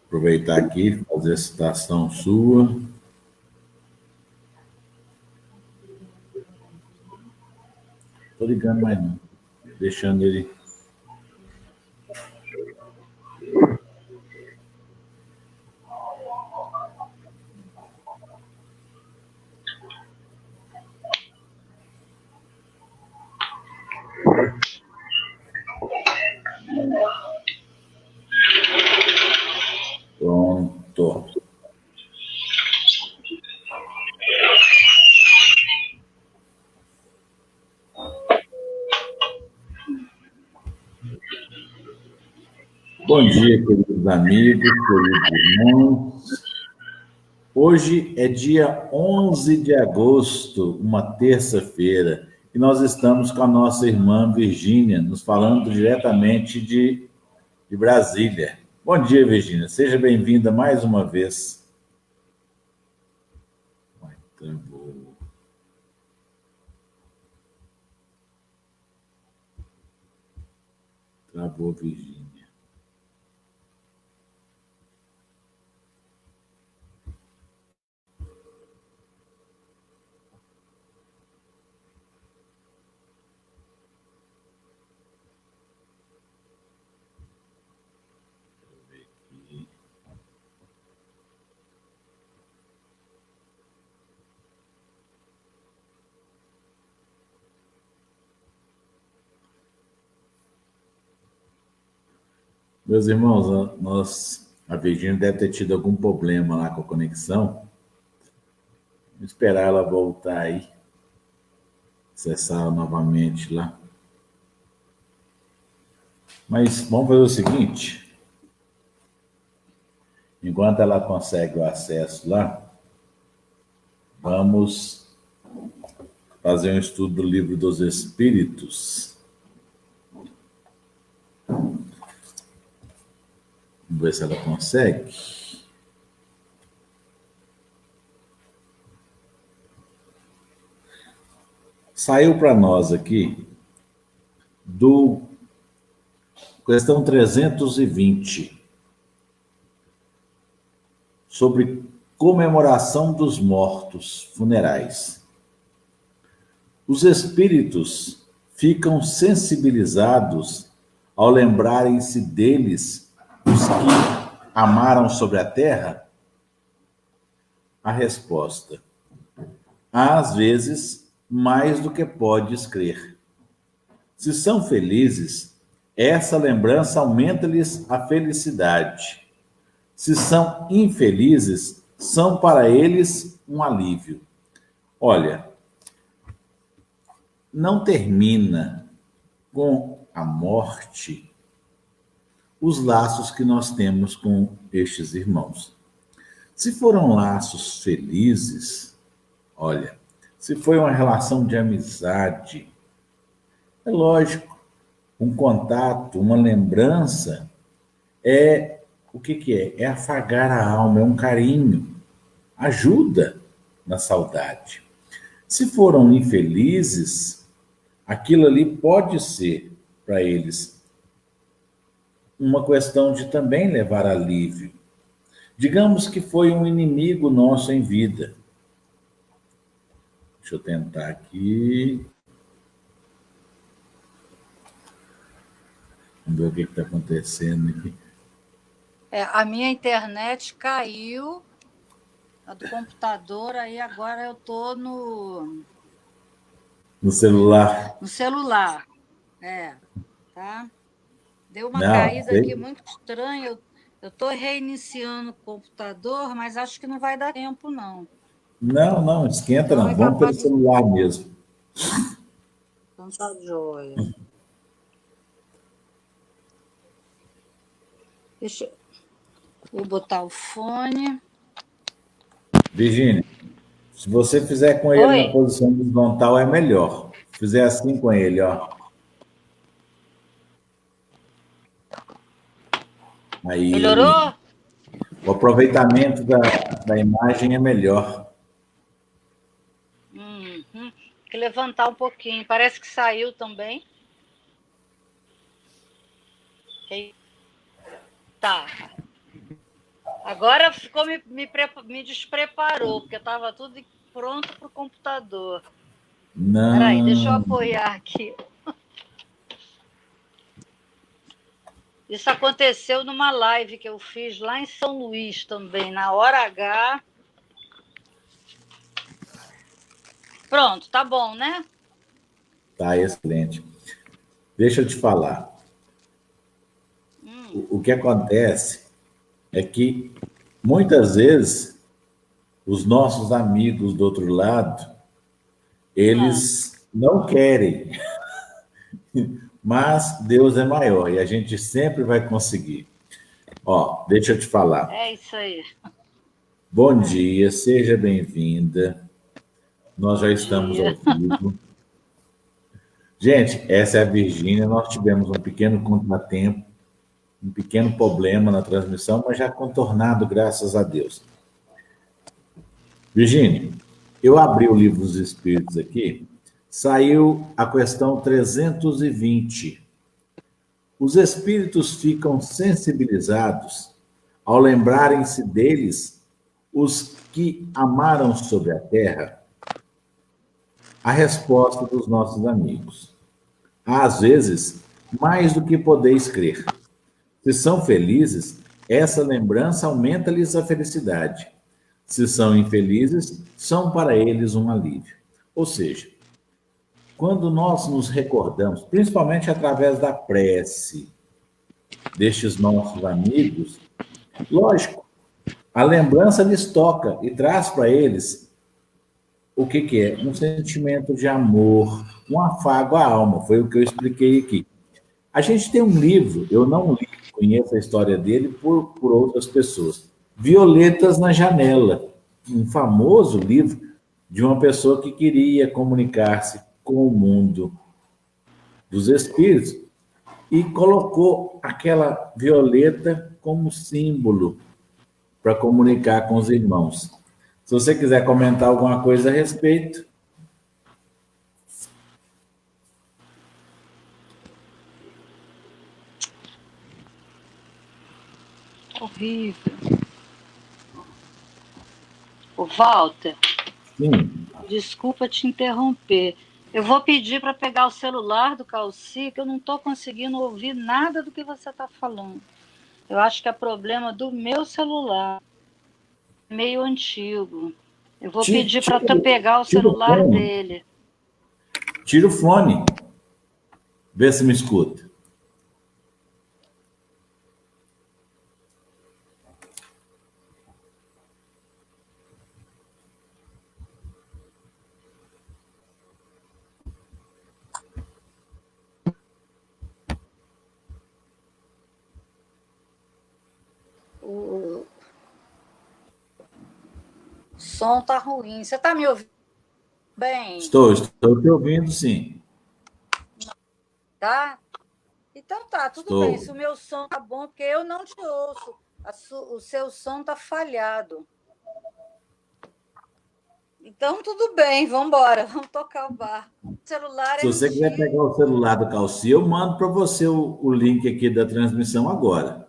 Aproveitar aqui, fazer a citação sua. Estou ligando mais não. Deixando ele... Pronto. Bom dia, queridos amigos, queridos irmãos. Hoje é dia 11 de agosto, uma terça-feira, e nós estamos com a nossa irmã Virgínia, nos falando diretamente de Brasília. Bom dia, Virgínia. Seja bem-vinda mais uma vez. Travou. Travou, Virgínia. Meus irmãos, a Virgínia deve ter tido algum problema lá com a conexão. Vou esperar ela voltar aí, acessar novamente lá. Mas vamos fazer o seguinte, enquanto ela consegue o acesso lá, vamos fazer um estudo do Livro dos Espíritos. Vamos ver se ela consegue. Saiu para nós aqui do questão 320, sobre comemoração dos mortos funerais. Os espíritos ficam sensibilizados ao lembrarem-se deles os que amaram sobre a terra? A resposta: às vezes, mais do que podes crer. Se são felizes, essa lembrança aumenta-lhes a felicidade. Se são infelizes, são para eles um alívio. Olha, não termina com a morte os laços que nós temos com estes irmãos. Se foram laços felizes, olha, se foi uma relação de amizade, é lógico, um contato, uma lembrança, o que é? É afagar a alma, é um carinho, ajuda na saudade. Se foram infelizes, aquilo ali pode ser para eles uma questão de também levar alívio. Digamos que foi um inimigo nosso em vida. Deixa eu tentar aqui. Vamos ver o que está acontecendo aqui. A minha internet caiu, a do computador, aí agora eu estou no celular. No celular, tá? Deu uma caída aqui muito estranha. Eu estou reiniciando o computador, mas acho que não vai dar tempo, não. Não, esquenta não. Vamos pelo celular mesmo. Então tá joia. Vou botar o fone. Virgínia, se você fizer com ele na posição horizontal, é melhor. Se fizer assim com ele, ó. Aí, melhorou? O aproveitamento da imagem é melhor. que levantar um pouquinho. Parece que saiu também. Tá. Agora ficou, me despreparou, porque estava tudo pronto para o computador. Não. Peraí, deixa eu apoiar aqui. Isso aconteceu numa live que eu fiz lá em São Luís também, na hora H. Pronto, tá bom, né? Tá excelente. Deixa eu te falar. O que acontece é que, muitas vezes, os nossos amigos do outro lado, eles não querem, mas Deus é maior e a gente sempre vai conseguir. Ó, deixa eu te falar. É isso aí. Bom dia, seja bem-vinda. Nós já estamos ao vivo. Gente, essa é a Virgínia. Nós tivemos um pequeno contratempo, um pequeno problema na transmissão, mas já contornado, graças a Deus. Virgínia, eu abri o Livro dos Espíritos aqui, saiu a questão 320. Os espíritos ficam sensibilizados ao lembrarem-se deles os que amaram sobre a terra? A resposta dos nossos amigos. Às vezes, mais do que podeis crer. Se são felizes, essa lembrança aumenta-lhes a felicidade. Se são infelizes, são para eles um alívio. Ou seja, quando nós nos recordamos, principalmente através da prece destes nossos amigos, lógico, a lembrança lhes toca e traz para eles o que é? Um sentimento de amor, um afago à alma, foi o que eu expliquei aqui. A gente tem um livro, eu não li, conheço a história dele por outras pessoas, Violetas na Janela, um famoso livro de uma pessoa que queria comunicar-se com o mundo dos espíritos e colocou aquela violeta como símbolo para comunicar com os irmãos. Se você quiser comentar alguma coisa a respeito. Horrível. O Walter. Sim. Desculpa te interromper. Eu vou pedir para pegar o celular do Calci, que eu não estou conseguindo ouvir nada do que você está falando. Eu acho que é problema do meu celular. Meio antigo. Eu vou pedir para tu pegar o celular dele. Tira o fone. Vê se me escuta. O som tá ruim. Você tá me ouvindo bem? Estou te ouvindo, sim. Tá? Então tá, tudo bem. Se o meu som tá bom, porque eu não te ouço. O seu som tá falhado. Então tudo bem, vamos embora, vamos tocar o barco. O celular Se você quiser pegar o celular do Calci, eu mando para você o link aqui da transmissão agora.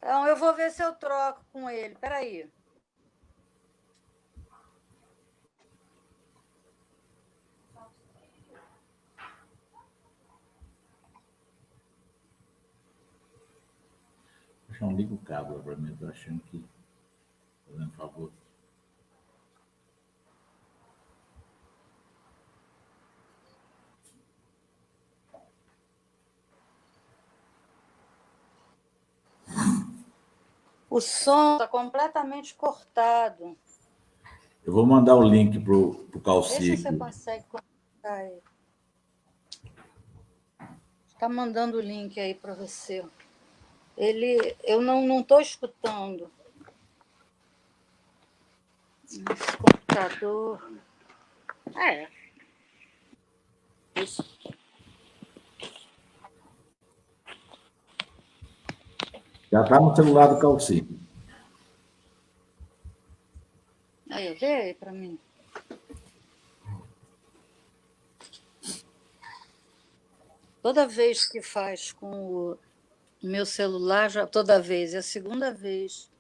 Então eu vou ver se eu troco com ele. Peraí. Não liga o cabo para mim, estou achando que. Fazendo favor. O som está completamente cortado. Eu vou mandar o link para o Calci. Deixa se você consegue conectar ele. Está mandando o link aí para você. Eu não estou escutando. Esse computador. Isso. Já está no celular do Calci. Aí, vê aí para mim. Toda vez que faz com o meu celular, toda vez, é a segunda vez.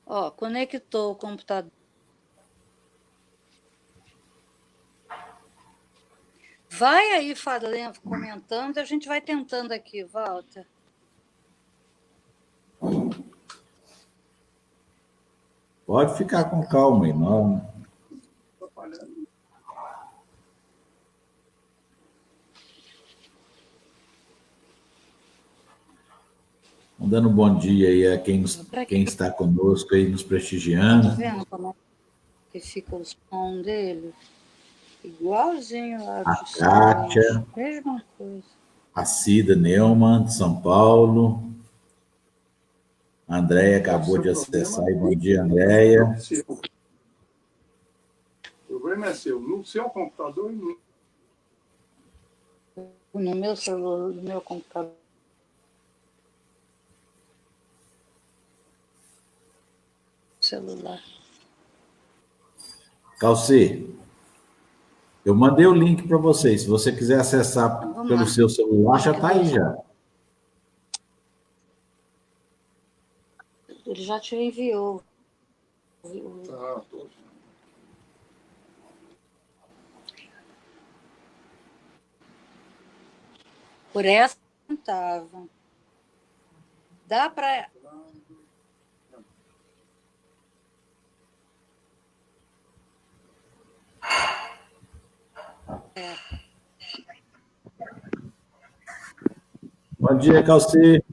Ó, conectou o computador. Vai aí, falando, comentando, e a gente vai tentando aqui, Walter. Pode ficar com calma, irmão. Dando um bom dia aí a quem está conosco aí, nos prestigiando. Tá vendo como que fica o som dele? Igualzinho lá A de Kátia, mesma coisa. a Cida Neumann, de São Paulo. A Andréia acabou de acessar. Bom dia, Andréia. O problema é seu. No seu computador... No meu celular, no meu computador. Celular. Calci, eu mandei o link para você. Se você quiser acessar pelo seu celular, já está aí já. Ele já te enviou. Tá, tô... Por essa centavo. Dá para... Bom dia, Calci.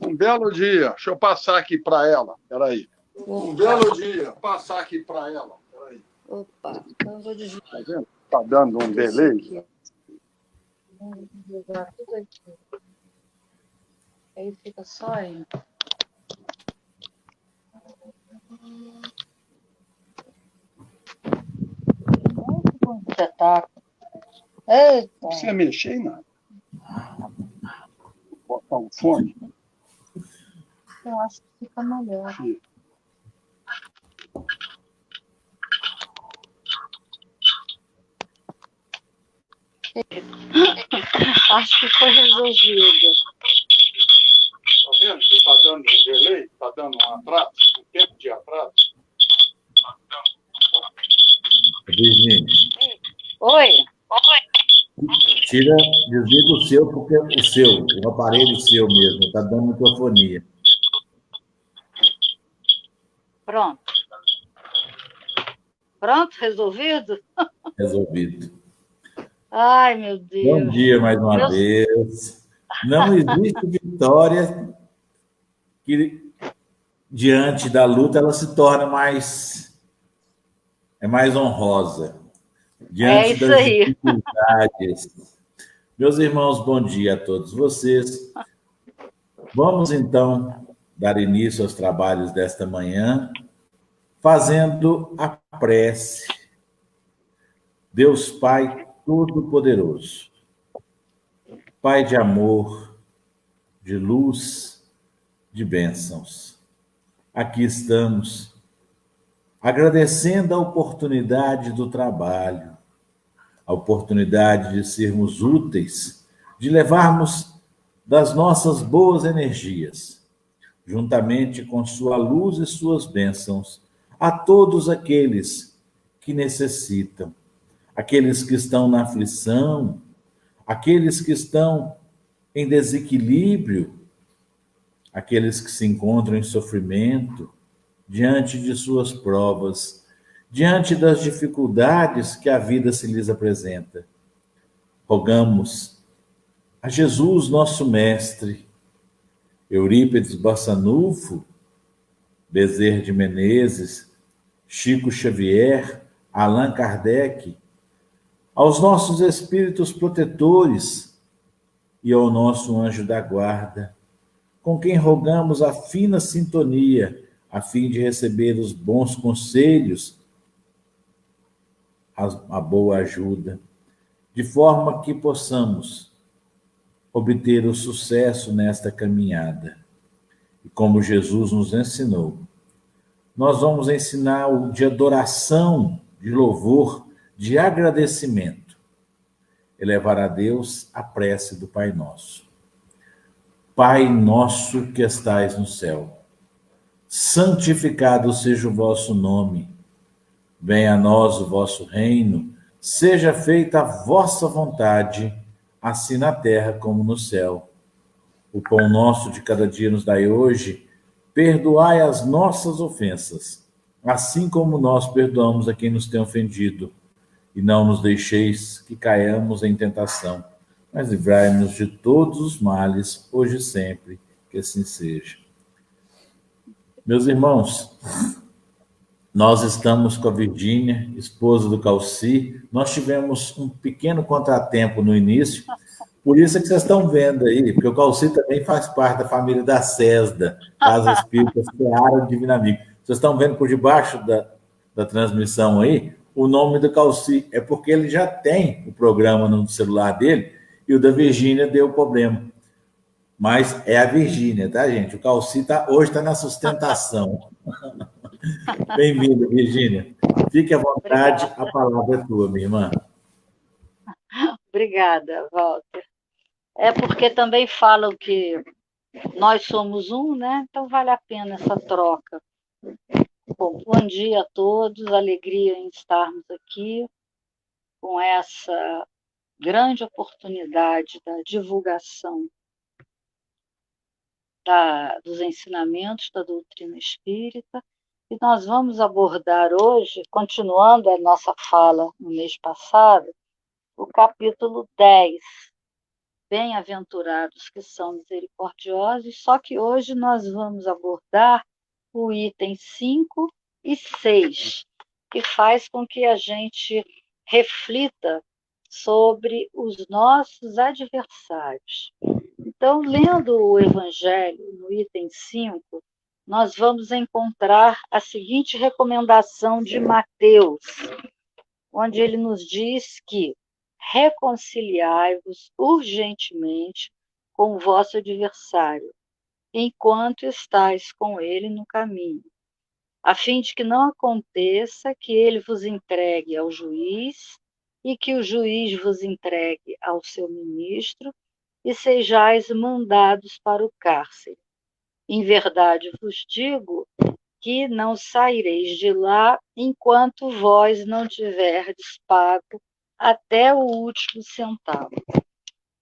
Um belo dia. Deixa eu passar aqui para ela. Peraí. Um belo dia. Passar aqui para ela. Peraí. Opa, então eu vou digitar. Tá vendo? Tá dando um delay. Vou jogar tudo aqui. Aí fica só aí. Espetáculo. Eita. Não precisa mexer em nada. Vou botar um fone. Eu acho que fica melhor. Aqui. Acho que foi resolvido. Tá vendo que tá dando um delay? Tá dando um atraso? Um tempo de atraso? Virginia. Oi. Tira, desliga o seu, porque o aparelho seu mesmo, está dando microfonia. Pronto. Pronto, resolvido? Resolvido. Ai, meu Deus. Bom dia mais uma vez. Não existe vitória que, diante da luta, ela se torna mais honrosa. Diante das dificuldades. Meus irmãos, bom dia a todos vocês. Vamos, então, dar início aos trabalhos desta manhã, fazendo a prece. Deus Pai Todo-Poderoso, Pai de amor, de luz, de bênçãos. Aqui estamos, agradecendo a oportunidade do trabalho, a oportunidade de sermos úteis, de levarmos das nossas boas energias, juntamente com sua luz e suas bênçãos, a todos aqueles que necessitam, aqueles que estão na aflição, aqueles que estão em desequilíbrio, aqueles que se encontram em sofrimento, diante de suas provas, diante das dificuldades que a vida se lhes apresenta. Rogamos a Jesus, nosso mestre, Eurípides Barçanufo, Bezerra de Menezes, Chico Xavier, Allan Kardec, aos nossos espíritos protetores e ao nosso anjo da guarda, com quem rogamos a fina sintonia, a fim de receber os bons conselhos, a boa ajuda, de forma que possamos obter o sucesso nesta caminhada. E como Jesus nos ensinou, nós vamos ensinar o de adoração, de louvor, de agradecimento, elevar a Deus a prece do Pai Nosso. Pai nosso que estais no céu, santificado seja o vosso nome. Venha a nós o vosso reino, seja feita a vossa vontade, assim na terra como no céu. O pão nosso de cada dia nos dai hoje, perdoai as nossas ofensas, assim como nós perdoamos a quem nos tem ofendido. E não nos deixeis que caiamos em tentação, mas livrai-nos de todos os males, hoje e sempre, que assim seja. Meus irmãos, nós estamos com a Virgínia, esposa do Calci. Nós tivemos um pequeno contratempo no início, por isso é que vocês estão vendo aí, porque o Calci também faz parte da família da CESDA, Casa Espírita Seara Divina Amigo. Vocês estão vendo por debaixo da transmissão aí, o nome do Calci, é porque ele já tem o programa no celular dele, e o da Virgínia deu problema. Mas é a Virgínia, tá, gente? O Calci hoje está na sustentação. Bem-vinda, Virgínia. Fique à vontade, Obrigada. a palavra é tua, minha irmã. Obrigada, Walter. É porque também falam que nós somos um, né? Então vale a pena essa troca. Bom dia a todos, alegria em estarmos aqui com essa grande oportunidade da divulgação dos ensinamentos da doutrina espírita. E nós vamos abordar hoje, continuando a nossa fala no mês passado, o capítulo 10, Bem-aventurados que são misericordiosos, só que hoje nós vamos abordar o item 5 e 6, que faz com que a gente reflita sobre os nossos adversários. Então, lendo o Evangelho, no item 5, nós vamos encontrar a seguinte recomendação de Mateus, onde ele nos diz que reconciliai-vos urgentemente com o vosso adversário, enquanto estáis com ele no caminho, a fim de que não aconteça que ele vos entregue ao juiz e que o juiz vos entregue ao seu ministro e sejais mandados para o cárcere. Em verdade vos digo que não saireis de lá enquanto vós não tiverdes pago até o último centavo.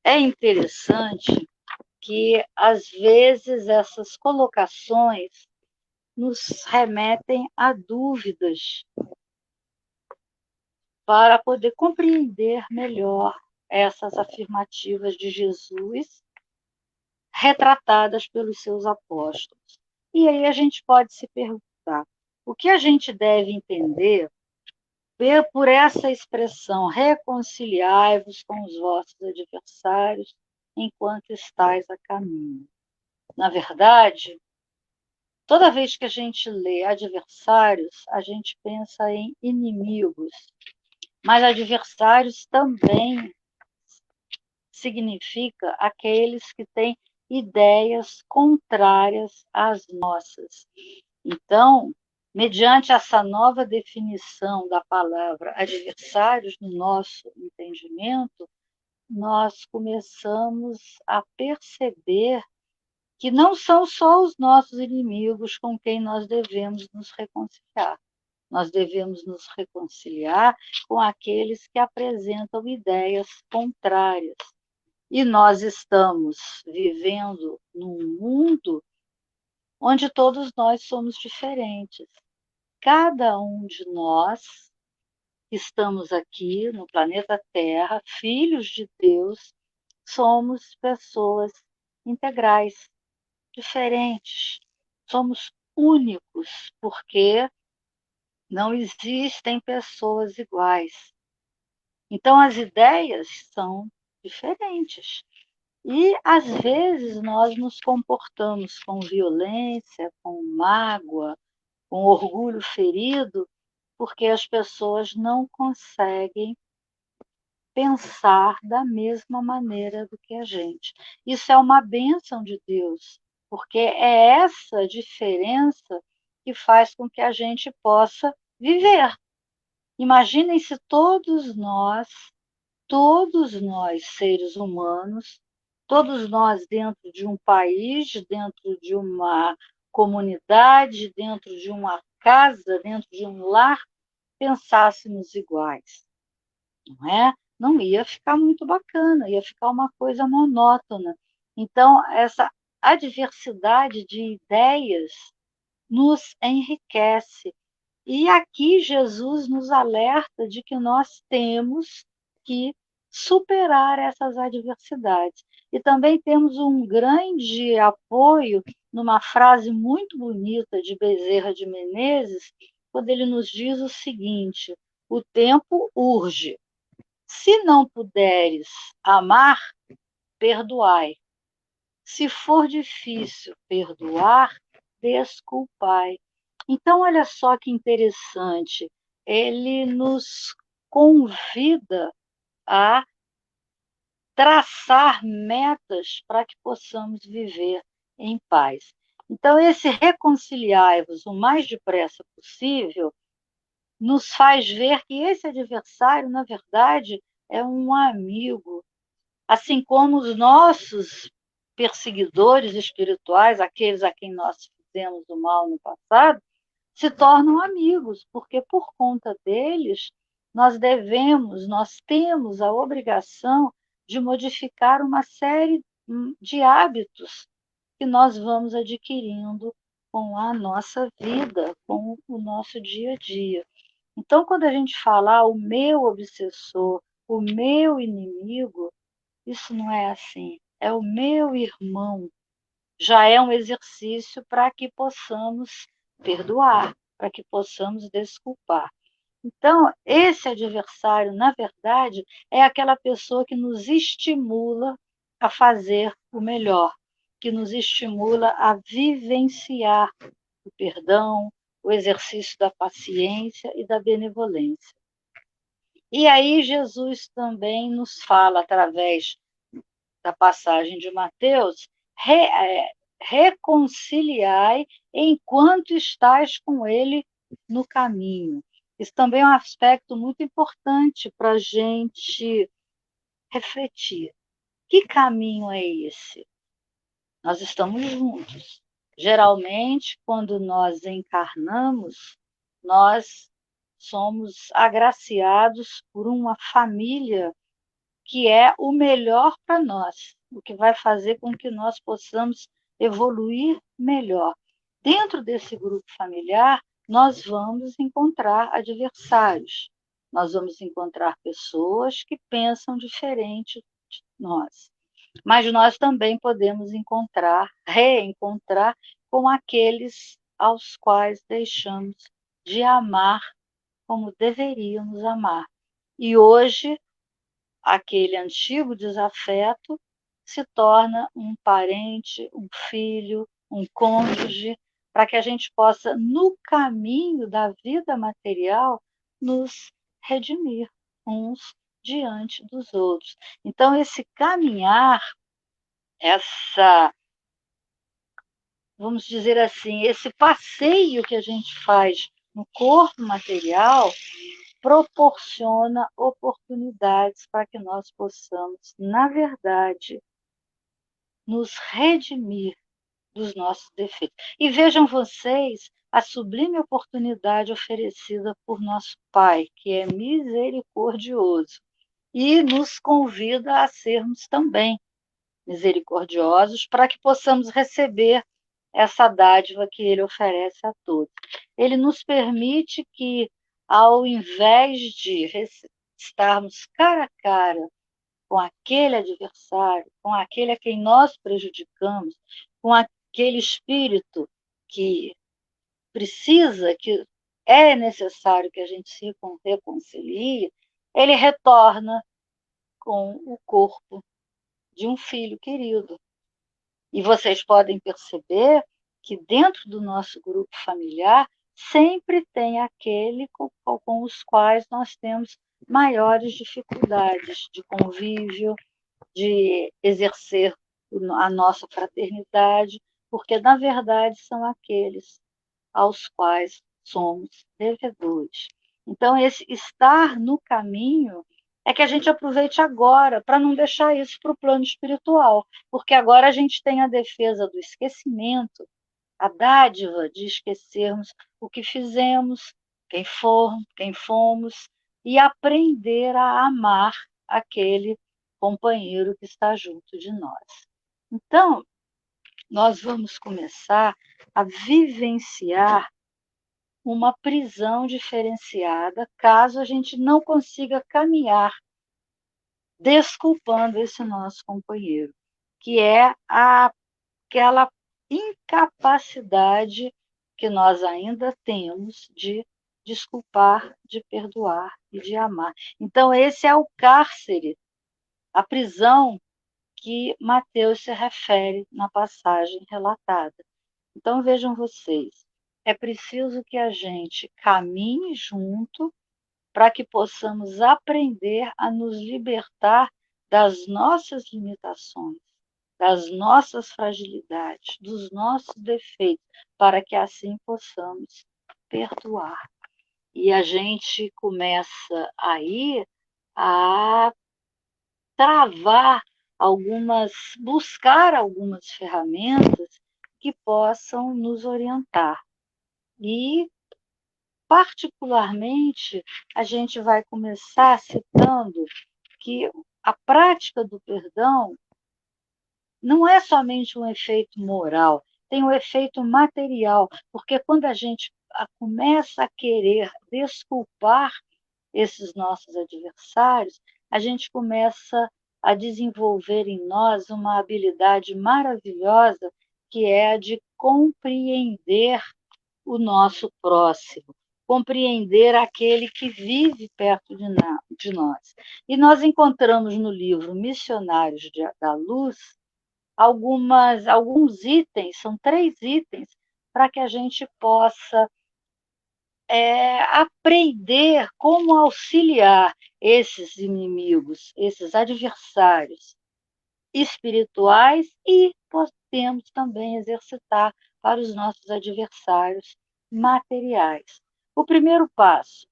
É interessante que, às vezes, essas colocações nos remetem a dúvidas para poder compreender melhor essas afirmativas de Jesus retratadas pelos seus apóstolos. E aí a gente pode se perguntar, o que a gente deve entender por essa expressão, reconciliai-vos com os vossos adversários enquanto estáis a caminho? Na verdade, toda vez que a gente lê adversários, a gente pensa em inimigos, mas adversários também significa aqueles que têm ideias contrárias às nossas. Então, mediante essa nova definição da palavra adversários no nosso entendimento, nós começamos a perceber que não são só os nossos inimigos com quem nós devemos nos reconciliar. Nós devemos nos reconciliar com aqueles que apresentam ideias contrárias. E nós estamos vivendo num mundo onde todos nós somos diferentes. Cada um de nós que estamos aqui no planeta Terra, filhos de Deus, somos pessoas integrais, diferentes. Somos únicos, porque não existem pessoas iguais. Então, as ideias são diferentes. E, às vezes, nós nos comportamos com violência, com mágoa, com orgulho ferido, porque as pessoas não conseguem pensar da mesma maneira do que a gente. Isso é uma bênção de Deus, porque é essa diferença que faz com que a gente possa viver. Imaginem se todos nós seres humanos, todos nós dentro de um país, dentro de uma comunidade, dentro de uma casa, dentro de um lar, pensássemos iguais, não é? Não ia ficar muito bacana, ia ficar uma coisa monótona. Então, essa adversidade de ideias nos enriquece. E aqui Jesus nos alerta de que nós temos que superar essas adversidades. E também temos um grande apoio numa frase muito bonita de Bezerra de Menezes, quando ele nos diz o seguinte: o tempo urge. Se não puderes amar, perdoai. Se for difícil perdoar, desculpai. Então, olha só que interessante, ele nos convida a traçar metas para que possamos viver em paz. Então, esse reconciliai-vos o mais depressa possível nos faz ver que esse adversário, na verdade, é um amigo, assim como os nossos perseguidores espirituais, aqueles a quem nós fizemos o mal no passado, se tornam amigos, porque por conta deles nós temos a obrigação de modificar uma série de hábitos que nós vamos adquirindo com a nossa vida, com o nosso dia a dia. Então, quando a gente fala o meu obsessor, o meu inimigo, isso não é assim. É o meu irmão. Já é um exercício para que possamos perdoar, para que possamos desculpar. Então, esse adversário, na verdade, é aquela pessoa que nos estimula a fazer o melhor, que nos estimula a vivenciar o perdão, o exercício da paciência e da benevolência. E aí Jesus também nos fala, através da passagem de Mateus, reconciliai enquanto estás com ele no caminho. Isso também é um aspecto muito importante para a gente refletir. Que caminho é esse? Nós estamos juntos. Geralmente, quando nós encarnamos, nós somos agraciados por uma família que é o melhor para nós, o que vai fazer com que nós possamos evoluir melhor. Dentro desse grupo familiar, nós vamos encontrar adversários, nós vamos encontrar pessoas que pensam diferente de nós. Mas nós também podemos reencontrar com aqueles aos quais deixamos de amar como deveríamos amar. E hoje, aquele antigo desafeto se torna um parente, um filho, um cônjuge, para que a gente possa, no caminho da vida material, nos redimir uns diante dos outros. Então, esse caminhar, vamos dizer assim, esse passeio que a gente faz no corpo material, proporciona oportunidades para que nós possamos, na verdade, nos redimir dos nossos defeitos. E vejam vocês a sublime oportunidade oferecida por nosso Pai, que é misericordioso, e nos convida a sermos também misericordiosos para que possamos receber essa dádiva que ele oferece a todos. Ele nos permite que, ao invés de estarmos cara a cara com aquele adversário, com aquele a quem nós prejudicamos, com aquele espírito que precisa, que é necessário que a gente se reconcilie, ele retorna com o corpo de um filho querido. E vocês podem perceber que dentro do nosso grupo familiar sempre tem aquele com os quais nós temos maiores dificuldades de convívio, de exercer a nossa fraternidade, porque, na verdade, são aqueles aos quais somos devedores. Então, esse estar no caminho é que a gente aproveite agora, para não deixar isso para o plano espiritual, porque agora a gente tem a defesa do esquecimento, a dádiva de esquecermos o que fizemos, quem fomos, e aprender a amar aquele companheiro que está junto de nós. Então, nós vamos começar a vivenciar uma prisão diferenciada, caso a gente não consiga caminhar desculpando esse nosso companheiro, que é aquela incapacidade que nós ainda temos de desculpar, de perdoar e de amar. Então, esse é o cárcere, a prisão que Mateus se refere na passagem relatada. Então, vejam vocês, é preciso que a gente caminhe junto para que possamos aprender a nos libertar das nossas limitações, das nossas fragilidades, dos nossos defeitos, para que assim possamos perdoar. E a gente começa aí a travar buscar algumas ferramentas que possam nos orientar. E, particularmente, a gente vai começar citando que a prática do perdão não é somente um efeito moral, tem um efeito material, porque quando a gente começa a querer desculpar esses nossos adversários, a gente começa a desenvolver em nós uma habilidade maravilhosa, que é a de compreender o nosso próximo, compreender aquele que vive perto de nós. E nós encontramos no livro Missionários da Luz alguns itens, são 3 itens, para que a gente possa aprender como auxiliar esses inimigos, esses adversários espirituais, e podemos também exercitar para os nossos adversários materiais. O primeiro passo: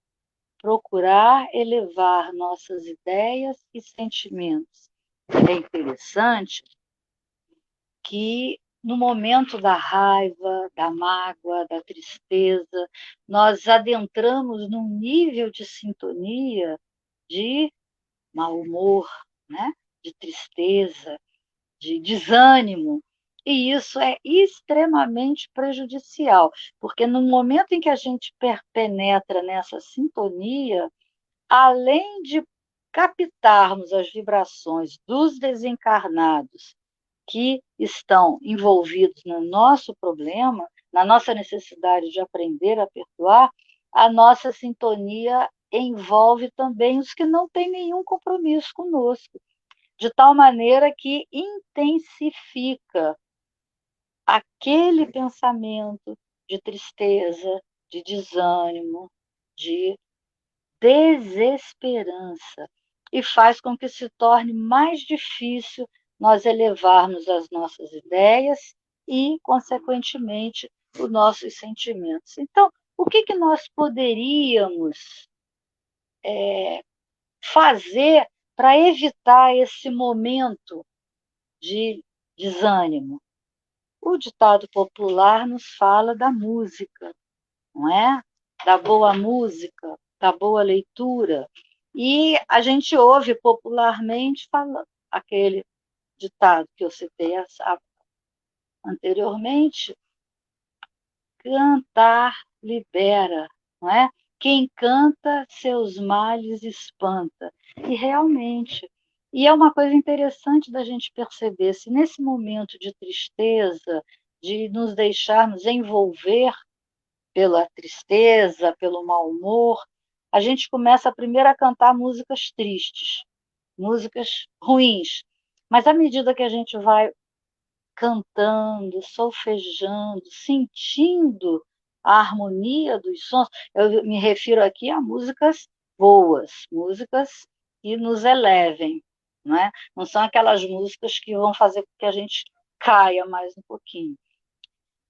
procurar elevar nossas ideias e sentimentos. É interessante que no momento da raiva, da mágoa, da tristeza, nós adentramos num nível de sintonia de mau humor, né? De tristeza, de desânimo. E isso é extremamente prejudicial, porque no momento em que a gente penetra nessa sintonia, além de captarmos as vibrações dos desencarnados que estão envolvidos no nosso problema, na nossa necessidade de aprender a perdoar, a nossa sintonia envolve também os que não têm nenhum compromisso conosco, de tal maneira que intensifica aquele pensamento de tristeza, de desânimo, de desesperança, e faz com que se torne mais difícil nós elevarmos as nossas ideias e, consequentemente, os nossos sentimentos. Então, o que nós poderíamos fazer para evitar esse momento de desânimo? O ditado popular nos fala da música, não é? Da boa música, da boa leitura. E a gente ouve popularmente aquele ditado que eu citei anteriormente: cantar libera, não é? Quem canta, seus males espanta. E realmente, e é uma coisa interessante da gente perceber, se nesse momento de tristeza, de nos deixarmos envolver pela tristeza, pelo mau humor, a gente começa primeiro a cantar músicas tristes, músicas ruins. Mas à medida que a gente vai cantando, solfejando, sentindo a harmonia dos sons, eu me refiro aqui a músicas boas, músicas que nos elevem, não é? Não são aquelas músicas que vão fazer com que a gente caia mais um pouquinho.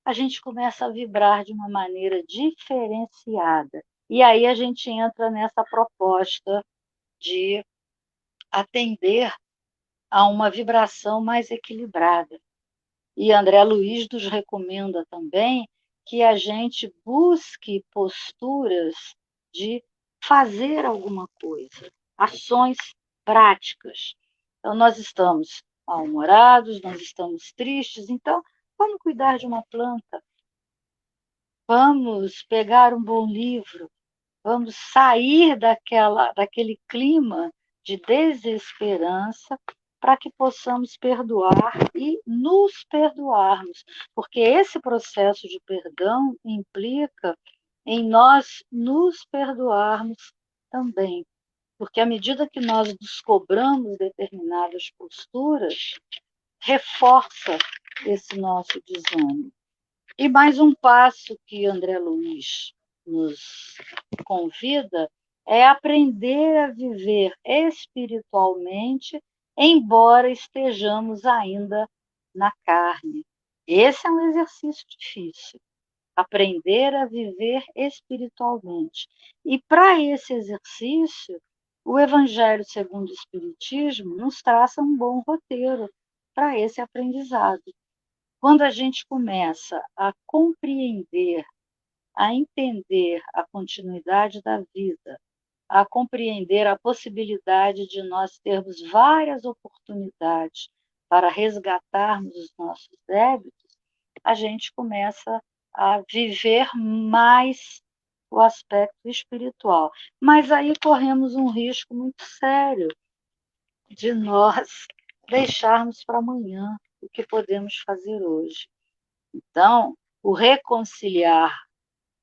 A gente começa a vibrar de uma maneira diferenciada. E aí a gente entra nessa proposta de atender a uma vibração mais equilibrada. E André Luiz nos recomenda também que a gente busque posturas de fazer alguma coisa, ações práticas. Então, nós estamos mal-humorados, nós estamos tristes, então vamos cuidar de uma planta, vamos pegar um bom livro, vamos sair daquele clima de desesperança para que possamos perdoar e nos perdoarmos, porque esse processo de perdão implica em nós nos perdoarmos também, porque à medida que nós descobramos determinadas posturas, reforça esse nosso desânimo. E mais um passo que André Luiz nos convida é aprender a viver espiritualmente, embora estejamos ainda na carne. Esse é um exercício difícil, aprender a viver espiritualmente. E para esse exercício, o Evangelho segundo o Espiritismo nos traça um bom roteiro para esse aprendizado. Quando a gente começa a compreender, a entender a continuidade da vida, a compreender a possibilidade de nós termos várias oportunidades para resgatarmos os nossos débitos, a gente começa a viver mais o aspecto espiritual. Mas aí corremos um risco muito sério de nós deixarmos para amanhã o que podemos fazer hoje. Então, o reconciliar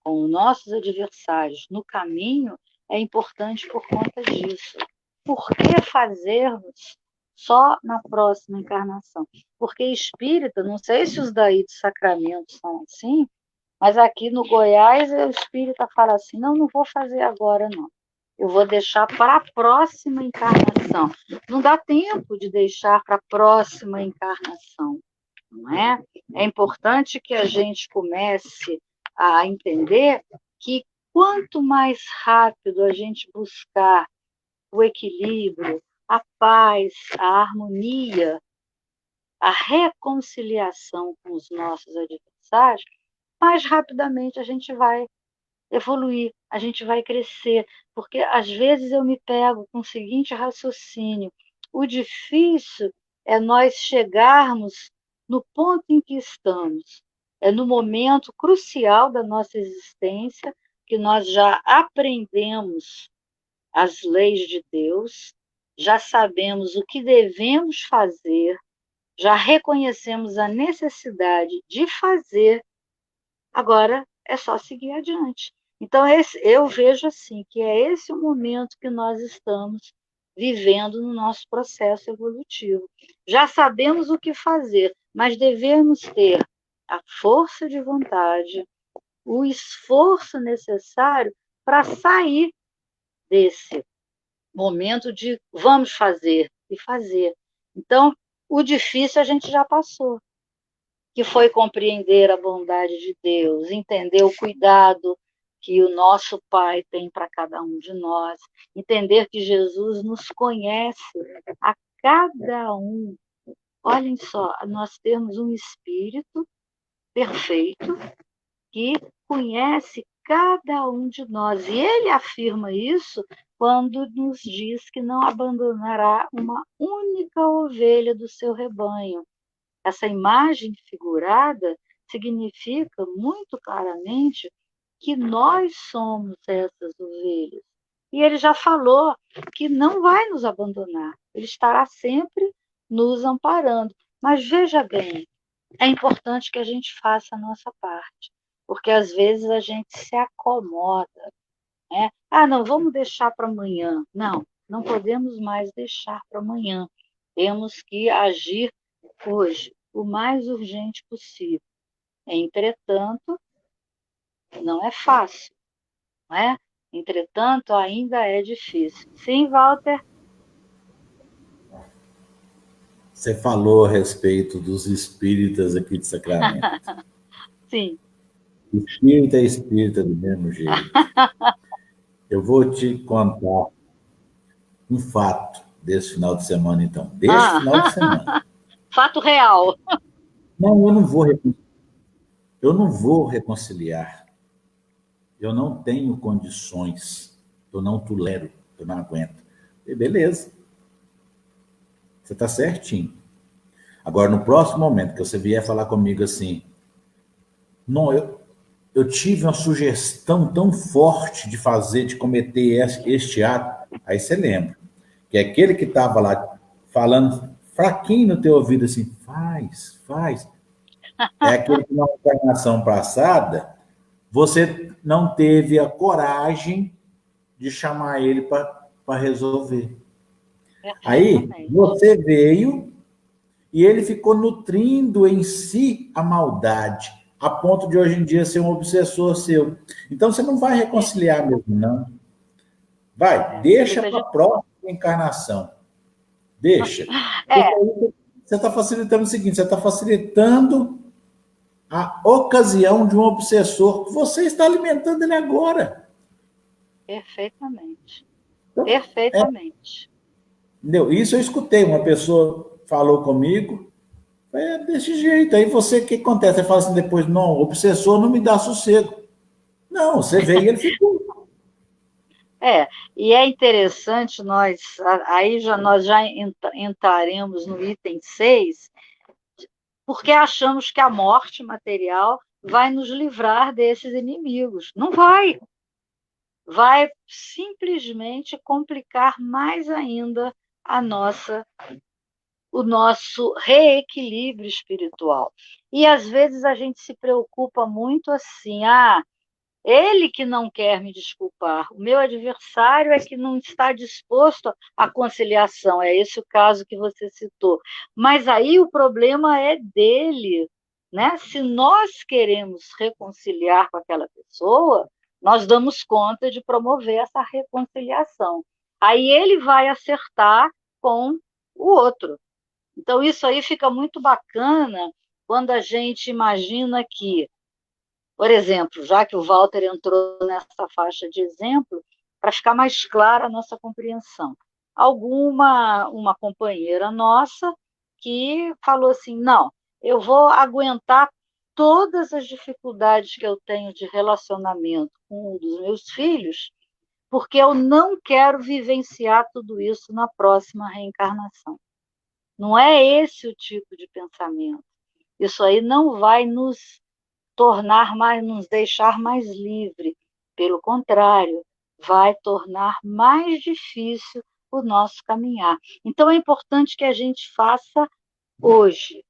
com os nossos adversários no caminho é importante por conta disso. Por que fazermos só na próxima encarnação? Porque espírita, não sei se os daí de Sacramento são assim, mas aqui no Goiás o espírita fala assim, não vou fazer agora não. Eu vou deixar para a próxima encarnação. Não dá tempo de deixar para a próxima encarnação, não é? É importante que a gente comece a entender que quanto mais rápido a gente buscar o equilíbrio, a paz, a harmonia, a reconciliação com os nossos adversários, mais rapidamente a gente vai evoluir, a gente vai crescer, porque às vezes eu me pego com o seguinte raciocínio: o difícil é nós chegarmos no ponto em que estamos, é no momento crucial da nossa existência que nós já aprendemos as leis de Deus, já sabemos o que devemos fazer, já reconhecemos a necessidade de fazer, agora é só seguir adiante. Então, eu vejo assim, que é esse o momento que nós estamos vivendo no nosso processo evolutivo. Já sabemos o que fazer, mas devemos ter a força de vontade, o esforço necessário para sair desse momento de vamos fazer e fazer. Então, o difícil a gente já passou, que foi compreender a bondade de Deus, entender o cuidado que o nosso Pai tem para cada um de nós, entender que Jesus nos conhece a cada um. Olhem só, nós temos um Espírito perfeito que conhece cada um de nós. E ele afirma isso quando nos diz que não abandonará uma única ovelha do seu rebanho. Essa imagem figurada significa muito claramente que nós somos essas ovelhas. E ele já falou que não vai nos abandonar, ele estará sempre nos amparando. Mas veja bem, é importante que a gente faça a nossa parte, porque às vezes a gente se acomoda, né? Não, vamos deixar para amanhã. Não, não podemos mais deixar para amanhã. Temos que agir hoje, o mais urgente possível. Entretanto, não é fácil, não é? Entretanto, ainda é difícil. Sim, Walter? Você falou a respeito dos espíritas aqui de Sacramento. Sim. Espírita é espírita do mesmo jeito. Eu vou te contar um fato desse final de semana, então. Deste final de semana. Fato real. Não, eu não vou reconciliar. Eu não tenho condições. Eu não tolero. Eu não aguento. E beleza. Você está certinho. Agora, no próximo momento que você vier falar comigo assim, não, eu tive uma sugestão tão forte de fazer, de cometer este ato, aí você lembra. Que é aquele que estava lá falando fraquinho no teu ouvido assim, faz, faz. É aquele que na encarnação passada, você não teve a coragem de chamar ele para resolver. Aí, Perfeitamente. você veio e ele ficou nutrindo em si a maldade, a ponto de hoje em dia ser um obsessor seu. Então, você não vai reconciliar mesmo, não. Vai, deixa para a próxima encarnação. Deixa. É, Você está facilitando o seguinte: você está facilitando a ocasião de um obsessor que você está alimentando ele agora. perfeitamente. Então, Perfeitamente. entendeu? Isso eu escutei, uma pessoa falou comigo, é desse jeito. Aí você, o que acontece? Você fala assim depois, não, o obsessor não me dá sossego. Não, você veio e ele ficou. E é interessante nós já entraremos no item 6, porque achamos que a morte material vai nos livrar desses inimigos. Não vai. Vai simplesmente complicar mais ainda o nosso reequilíbrio espiritual. E às vezes a gente se preocupa muito assim, ele que não quer me desculpar, o meu adversário é que não está disposto à conciliação, é esse o caso que você citou. Mas aí o problema é dele, né? Se nós queremos reconciliar com aquela pessoa, nós damos conta de promover essa reconciliação. Aí ele vai acertar com o outro. Então, isso aí fica muito bacana quando a gente imagina que, por exemplo, já que o Walter entrou nessa faixa de exemplo, para ficar mais clara a nossa compreensão, uma companheira nossa que falou assim, não, eu vou aguentar todas as dificuldades que eu tenho de relacionamento com um dos meus filhos, porque eu não quero vivenciar tudo isso na próxima reencarnação. Não é esse o tipo de pensamento. Isso aí não vai nos deixar mais livre. Pelo contrário, vai tornar mais difícil o nosso caminhar. Então é importante que a gente faça hoje.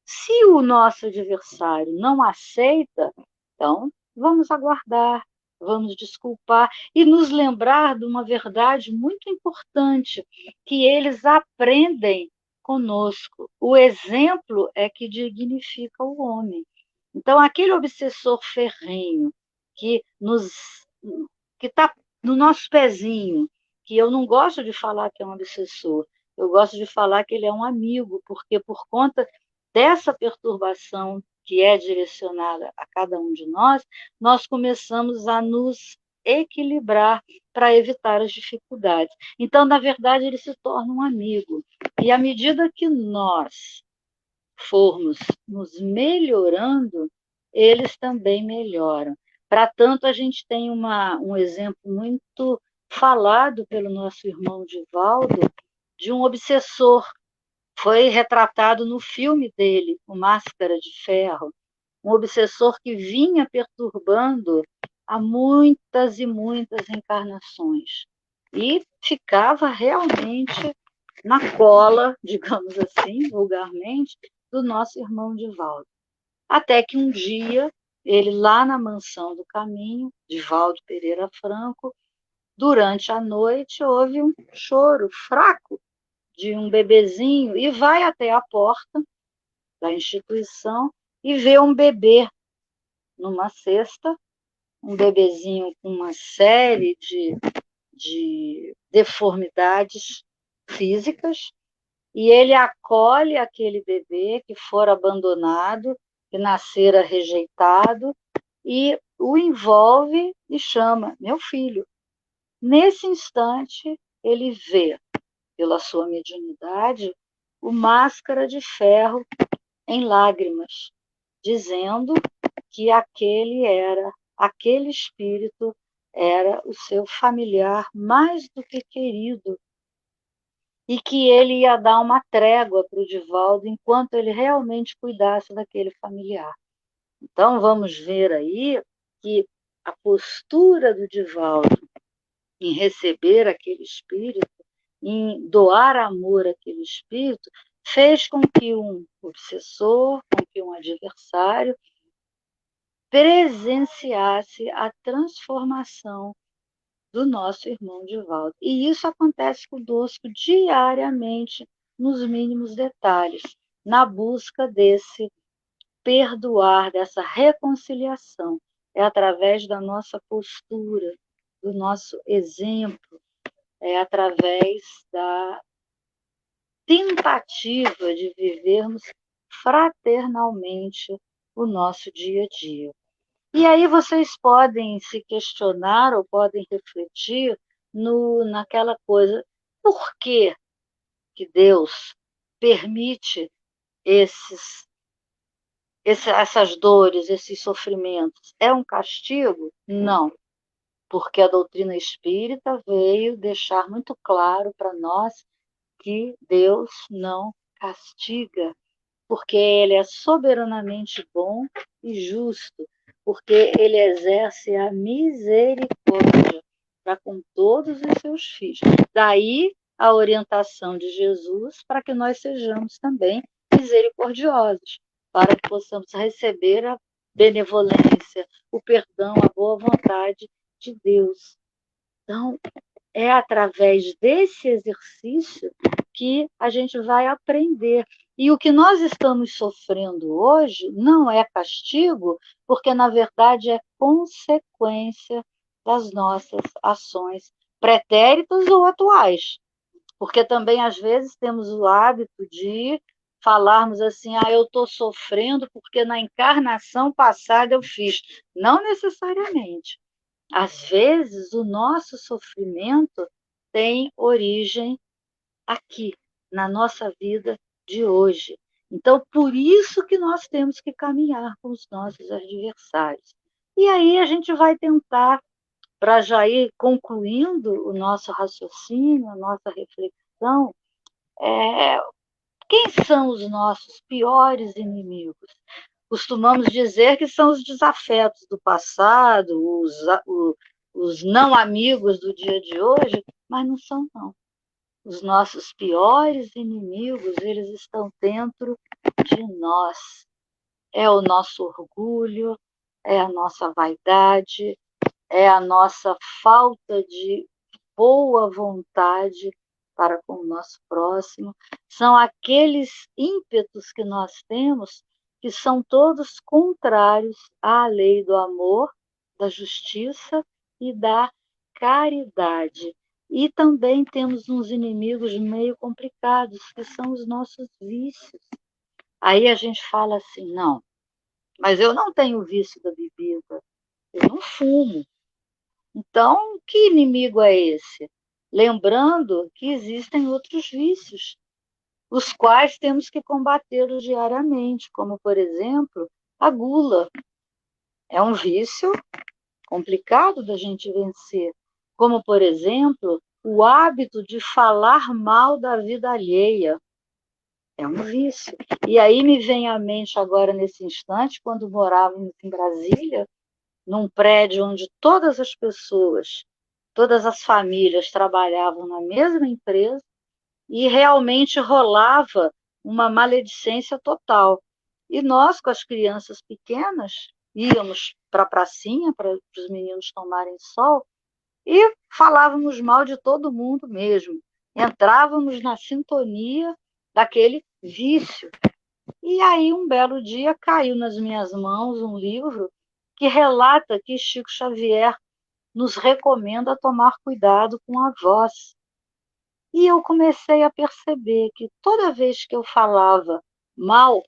Se o nosso adversário não aceita, então vamos aguardar, vamos desculpar e nos lembrar de uma verdade muito importante, que eles aprendem conosco. O exemplo é que dignifica o homem. Então, aquele obsessor ferrenho que que está no nosso pezinho, que eu não gosto de falar que é um obsessor, eu gosto de falar que ele é um amigo, porque por conta dessa perturbação que é direcionada a cada um de nós, nós começamos a nos equilibrar para evitar as dificuldades. Então, na verdade, ele se torna um amigo. E à medida que nós formos nos melhorando, eles também melhoram. Para tanto, a gente tem um exemplo muito falado pelo nosso irmão Divaldo, de um obsessor. Foi retratado no filme dele, O Máscara de Ferro, um obsessor que vinha perturbando há muitas e muitas encarnações e ficava realmente na cola, digamos assim, vulgarmente, do nosso irmão Divaldo. Até que um dia, ele lá na Mansão do Caminho, Divaldo Pereira Franco, durante a noite houve um choro fraco de um bebezinho e vai até a porta da instituição e vê um bebê numa cesta, um bebezinho com uma série de deformidades físicas, e ele acolhe aquele bebê que fora abandonado, que nascera rejeitado, e o envolve e chama, meu filho. Nesse instante, ele vê, pela sua mediunidade, o Máscara de Ferro em lágrimas, dizendo que aquele espírito era o seu familiar mais do que querido e que ele ia dar uma trégua para o Divaldo enquanto ele realmente cuidasse daquele familiar. Então, vamos ver aí que a postura do Divaldo em receber aquele espírito, em doar amor àquele espírito, fez com que um obsessor, com que um adversário, presenciasse a transformação do nosso irmão Divaldo. E isso acontece conosco diariamente, nos mínimos detalhes, na busca desse perdoar, dessa reconciliação. É através da nossa postura, do nosso exemplo, é através da tentativa de vivermos fraternalmente o nosso dia a dia. E aí vocês podem se questionar ou podem refletir naquela coisa, por que que Deus permite essas dores, esses sofrimentos? É um castigo? Não, porque a doutrina espírita veio deixar muito claro para nós que Deus não castiga, porque Ele é soberanamente bom e justo, porque Ele exerce a misericórdia para com todos os seus filhos. Daí a orientação de Jesus para que nós sejamos também misericordiosos, para que possamos receber a benevolência, o perdão, a boa vontade de Deus. Então, é através desse exercício que a gente vai aprender. E o que nós estamos sofrendo hoje não é castigo, porque, na verdade, é consequência das nossas ações pretéritas ou atuais. Porque também, às vezes, temos o hábito de falarmos assim, eu estou sofrendo porque na encarnação passada eu fiz. Não necessariamente. Às vezes, o nosso sofrimento tem origem aqui, na nossa vida de hoje. Então, por isso que nós temos que caminhar com os nossos adversários. E aí a gente vai tentar, para já ir concluindo o nosso raciocínio, a nossa reflexão, quem são os nossos piores inimigos? Costumamos dizer que são os desafetos do passado, os não amigos do dia de hoje, mas não são, não. Os nossos piores inimigos, eles estão dentro de nós. É o nosso orgulho, é a nossa vaidade, é a nossa falta de boa vontade para com o nosso próximo. São aqueles ímpetos que nós temos que são todos contrários à lei do amor, da justiça e da caridade. E também temos uns inimigos meio complicados, que são os nossos vícios. Aí a gente fala assim, não, mas eu não tenho vício da bebida, eu não fumo. Então, que inimigo é esse? Lembrando que existem outros vícios, os quais temos que combatê-los diariamente, como, por exemplo, a gula. É um vício complicado da gente vencer, como, por exemplo, o hábito de falar mal da vida alheia. É um vício. E aí me vem à mente agora, nesse instante, quando morávamos em Brasília, num prédio onde todas as pessoas, todas as famílias trabalhavam na mesma empresa e realmente rolava uma maledicência total. E nós, com as crianças pequenas, íamos para a pracinha para os meninos tomarem sol e falávamos mal de todo mundo mesmo. Entrávamos na sintonia daquele vício. E aí, um belo dia, caiu nas minhas mãos um livro que relata que Chico Xavier nos recomenda tomar cuidado com a voz. E eu comecei a perceber que toda vez que eu falava mal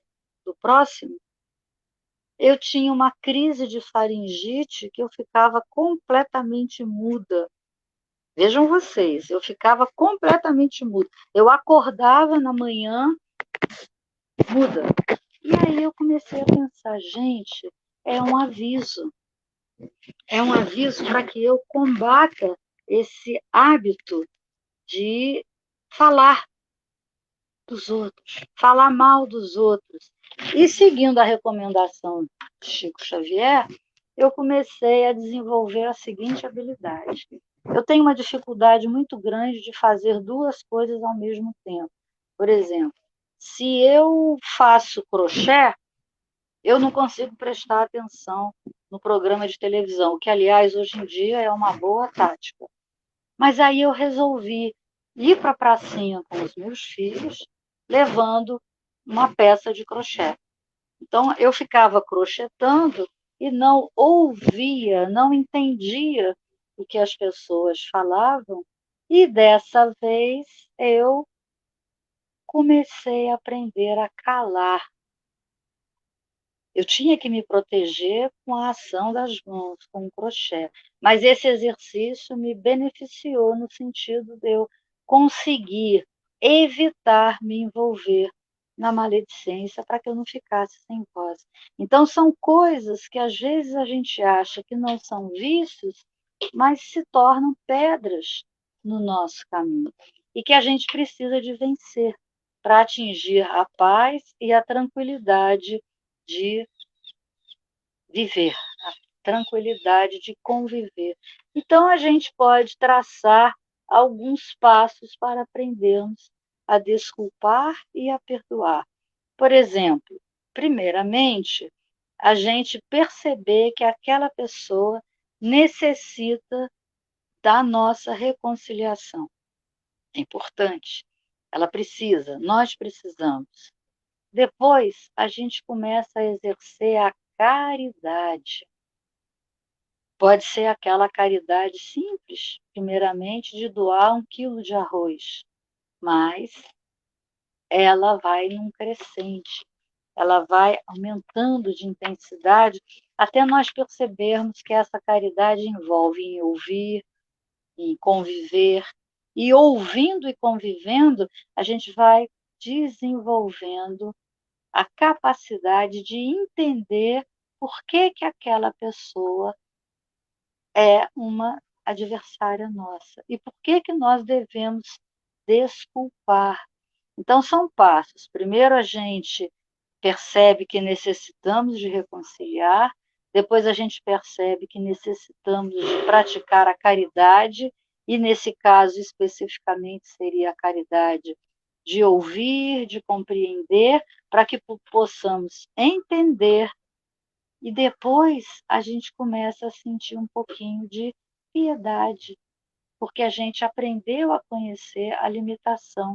do próximo, eu tinha uma crise de faringite que eu ficava completamente muda. Vejam vocês, eu ficava completamente muda. Eu acordava na manhã muda. E aí eu comecei a pensar, gente, é um aviso. É um aviso para que eu combata esse hábito de falar dos outros, falar mal dos outros. E seguindo a recomendação de Chico Xavier, eu comecei a desenvolver a seguinte habilidade. Eu tenho uma dificuldade muito grande de fazer duas coisas ao mesmo tempo. Por exemplo, se eu faço crochê, eu não consigo prestar atenção no programa de televisão, o que, aliás, hoje em dia é uma boa tática. Mas aí eu resolvi ir para a pracinha com os meus filhos, levando uma peça de crochê. Então, eu ficava crochetando e não ouvia, não entendia o que as pessoas falavam, e dessa vez eu comecei a aprender a calar. Eu tinha que me proteger com a ação das mãos, com o crochê. Mas esse exercício me beneficiou no sentido de eu conseguir evitar me envolver na maledicência para que eu não ficasse sem voz. Então, são coisas que às vezes a gente acha que não são vícios, mas se tornam pedras no nosso caminho e que a gente precisa de vencer para atingir a paz e a tranquilidade de viver, a tranquilidade de conviver. Então, a gente pode traçar alguns passos para aprendermos a desculpar e a perdoar. Por exemplo, primeiramente, a gente perceber que aquela pessoa necessita da nossa reconciliação. É importante. Ela precisa, nós precisamos. Depois, a gente começa a exercer a caridade. Pode ser aquela caridade simples, primeiramente, de doar 1 quilo de arroz, mas ela vai num crescente, ela vai aumentando de intensidade até nós percebermos que essa caridade envolve em ouvir, em conviver, e ouvindo e convivendo, a gente vai desenvolvendo a capacidade de entender por que aquela pessoa é uma adversária nossa e por que nós devemos desculpar. Então, são passos. Primeiro, a gente percebe que necessitamos de reconciliar, depois, a gente percebe que necessitamos de praticar a caridade, e, nesse caso, especificamente, seria a caridade de ouvir, de compreender, para que possamos entender, e depois a gente começa a sentir um pouquinho de piedade, porque a gente aprendeu a conhecer a limitação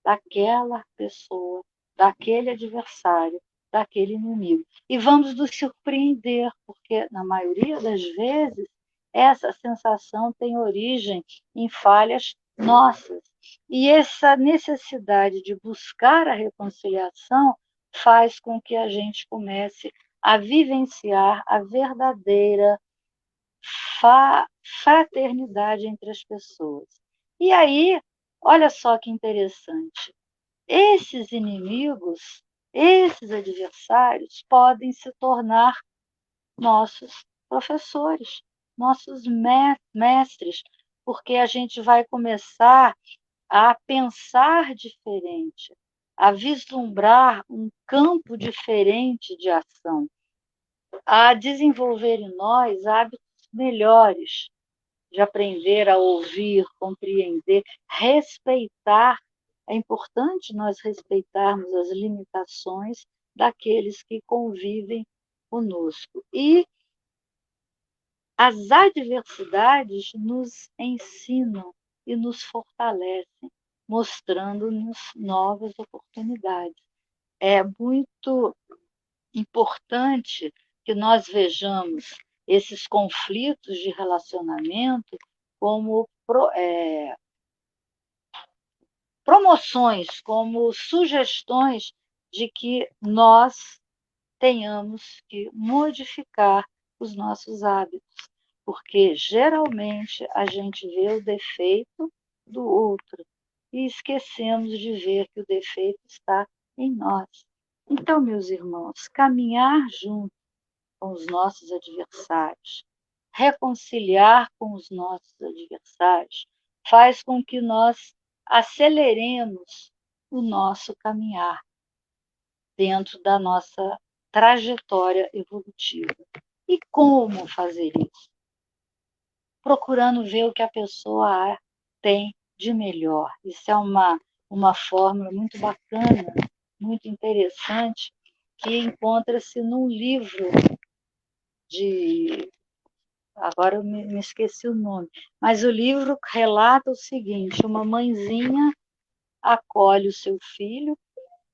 daquela pessoa, daquele adversário, daquele inimigo. E vamos nos surpreender, porque, na maioria das vezes, essa sensação tem origem em falhas nossas. E essa necessidade de buscar a reconciliação faz com que a gente comece a vivenciar a verdadeira fraternidade entre as pessoas. E aí, olha só que interessante, esses inimigos, esses adversários, podem se tornar nossos professores, nossos mestres, porque a gente vai começar a pensar diferente, a vislumbrar um campo diferente de ação, a desenvolver em nós hábitos melhores, de aprender a ouvir, compreender, respeitar. É importante nós respeitarmos as limitações daqueles que convivem conosco. E as adversidades nos ensinam e nos fortalecem, mostrando-nos novas oportunidades. É muito importante que nós vejamos esses conflitos de relacionamento como promoções, como sugestões de que nós tenhamos que modificar os nossos hábitos, porque geralmente a gente vê o defeito do outro e esquecemos de ver que o defeito está em nós. Então, meus irmãos, caminhar junto com os nossos adversários, reconciliar com os nossos adversários, faz com que nós aceleremos o nosso caminhar dentro da nossa trajetória evolutiva. E como fazer isso? Procurando ver o que a pessoa tem de melhor. Isso é uma fórmula muito bacana, muito interessante, que encontra-se num livro de... Agora eu me esqueci o nome, mas o livro relata o seguinte: uma mãezinha acolhe o seu filho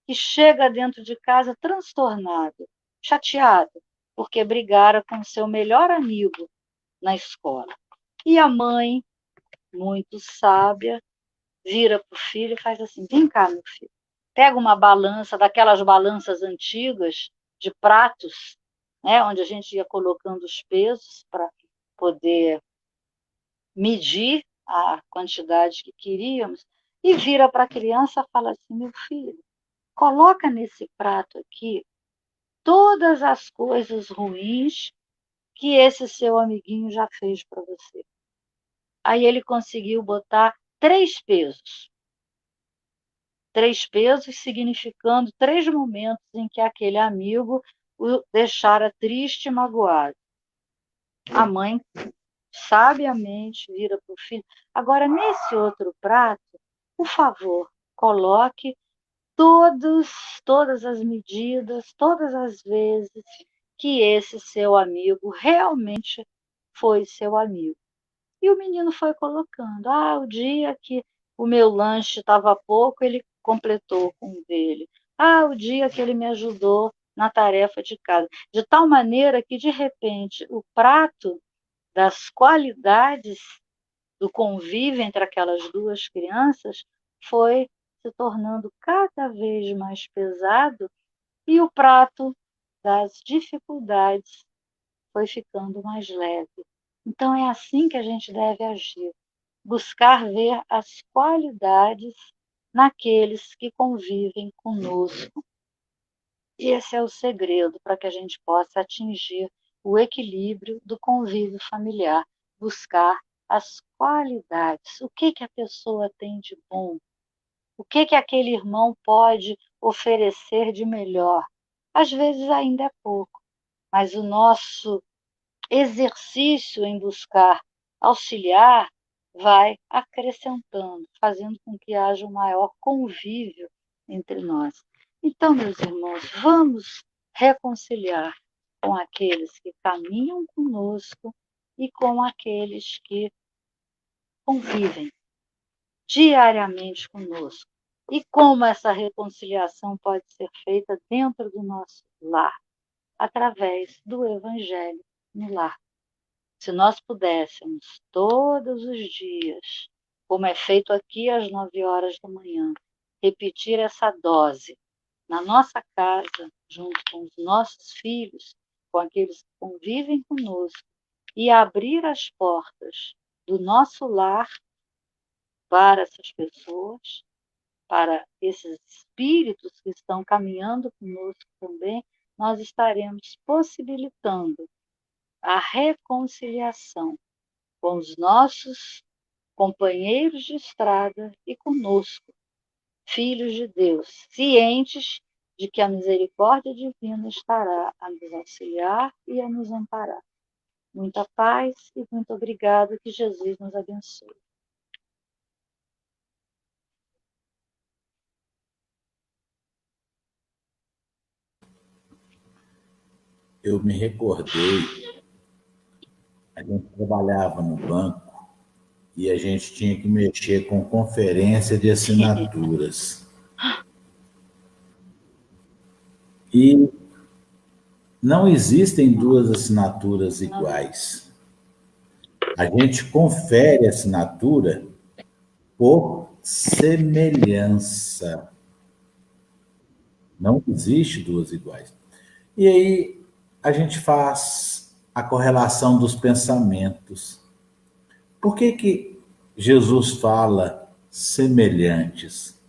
que chega dentro de casa transtornado, chateado, porque brigara com seu melhor amigo na escola. E a mãe, muito sábia, vira para o filho e faz assim: vem cá, meu filho, pega uma balança, daquelas balanças antigas, de pratos, né, onde a gente ia colocando os pesos para poder medir a quantidade que queríamos, e vira para a criança e fala assim: meu filho, coloca nesse prato aqui todas as coisas ruins que esse seu amiguinho já fez para você. Aí ele conseguiu botar 3 pesos. 3 pesos significando 3 momentos em que aquele amigo o deixara triste e magoado. A mãe sabiamente vira para o filho: agora, nesse outro prato, por favor, coloque todas as medidas, todas as vezes que esse seu amigo realmente foi seu amigo. E o menino foi colocando: o dia que o meu lanche estava pouco, ele completou com o dele. O dia que ele me ajudou na tarefa de casa. De tal maneira que, de repente, o prato das qualidades do convívio entre aquelas duas crianças foi se tornando cada vez mais pesado, e o prato das dificuldades foi ficando mais leve. Então é assim que a gente deve agir: buscar ver as qualidades naqueles que convivem conosco. E esse é o segredo para que a gente possa atingir o equilíbrio do convívio familiar, buscar as qualidades. O que a pessoa tem de bom? O que aquele irmão pode oferecer de melhor? Às vezes ainda é pouco, mas o nosso exercício em buscar auxiliar vai acrescentando, fazendo com que haja um maior convívio entre nós. Então, meus irmãos, vamos reconciliar com aqueles que caminham conosco e com aqueles que convivem diariamente conosco. E como essa reconciliação pode ser feita dentro do nosso lar? Através do Evangelho no lar. Se nós pudéssemos todos os dias, como é feito aqui às 9 horas da manhã, repetir essa dose na nossa casa, junto com os nossos filhos, com aqueles que convivem conosco, e abrir as portas do nosso lar para essas pessoas, para esses espíritos que estão caminhando conosco também, nós estaremos possibilitando a reconciliação com os nossos companheiros de estrada e conosco, filhos de Deus, cientes de que a misericórdia divina estará a nos auxiliar e a nos amparar. Muita paz e muito obrigada, que Jesus nos abençoe. Eu me recordei, a gente trabalhava no banco e a gente tinha que mexer com conferência de assinaturas. E não existem duas assinaturas iguais. A gente confere a assinatura por semelhança. Não existe duas iguais. E aí a gente faz a correlação dos pensamentos. Por que Jesus fala semelhantes?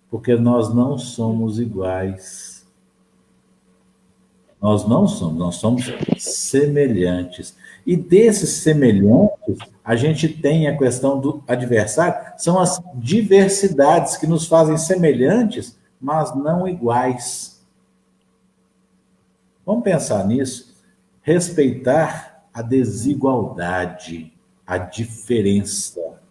Porque nós não somos iguais. Nós não somos, nós somos semelhantes. E desses semelhantes, a gente tem a questão do adversário, são as diversidades que nos fazem semelhantes, mas não iguais. Vamos pensar nisso. Respeitar a desigualdade, a diferença.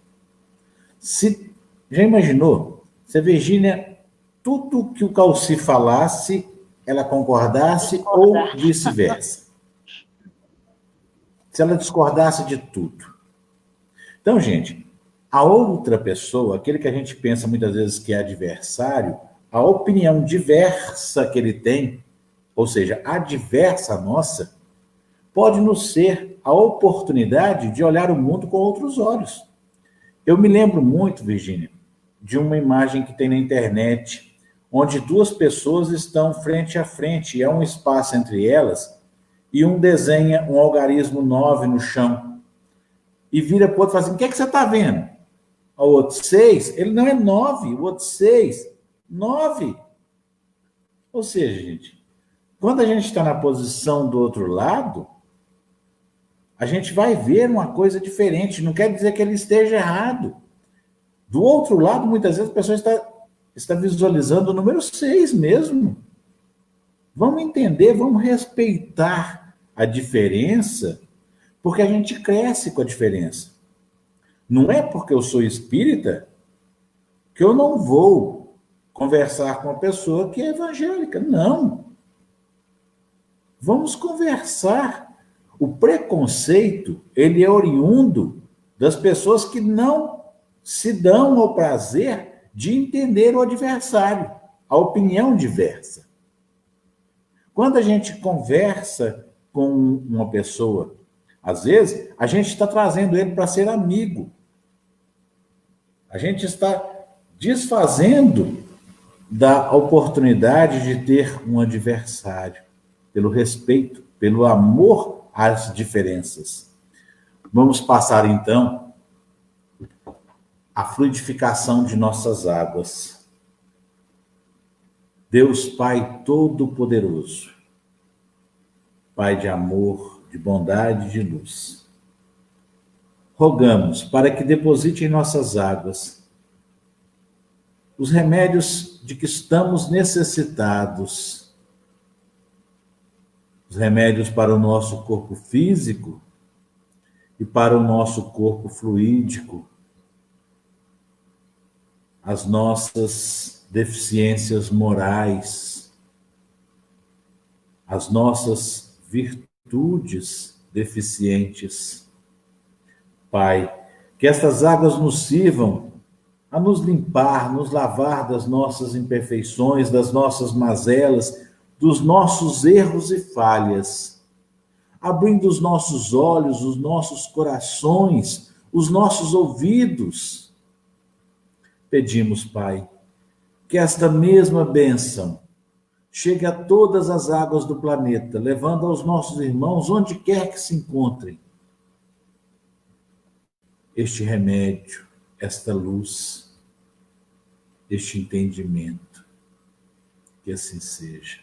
Já imaginou? Se a Virgínia, tudo que o Calci falasse, ela concordasse ou vice-versa. Se ela discordasse de tudo. Então, gente, a outra pessoa, aquele que a gente pensa muitas vezes que é adversário, a opinião diversa que ele tem, ou seja, adversa à nossa, pode nos ser a oportunidade de olhar o mundo com outros olhos. Eu me lembro muito, Virgínia, de uma imagem que tem na internet, onde duas pessoas estão frente a frente, e há um espaço entre elas, e um desenha um algarismo 9 no chão, e vira para o outro e fala assim, o que é que você está vendo? O outro, 6. Ele não é 9, o outro 6. 9. Ou seja, gente, quando a gente está na posição do outro lado, a gente vai ver uma coisa diferente. Não quer dizer que ele esteja errado. Do outro lado, muitas vezes, a pessoa está visualizando o número 6 mesmo. Vamos entender, vamos respeitar a diferença, porque a gente cresce com a diferença. Não é porque eu sou espírita que eu não vou conversar com uma pessoa que é evangélica. Não. Vamos conversar. O preconceito, ele é oriundo das pessoas que não se dão ao prazer de entender o adversário, a opinião diversa. Quando a gente conversa com uma pessoa, às vezes, a gente está trazendo ele para ser amigo. A gente está desfazendo da oportunidade de ter um adversário, pelo respeito, pelo amor às diferenças. Vamos passar, então, a fluidificação de nossas águas. Deus Pai Todo-Poderoso, Pai de amor, de bondade e de luz, rogamos para que deposite em nossas águas os remédios de que estamos necessitados, os remédios para o nosso corpo físico e para o nosso corpo fluídico, as nossas deficiências morais, as nossas virtudes deficientes. Pai, que estas águas nos sirvam a nos limpar, nos lavar das nossas imperfeições, das nossas mazelas, dos nossos erros e falhas, abrindo os nossos olhos, os nossos corações, os nossos ouvidos. Pedimos, Pai, que esta mesma bênção chegue a todas as águas do planeta, levando aos nossos irmãos, onde quer que se encontrem, este remédio, esta luz, este entendimento. Que assim seja.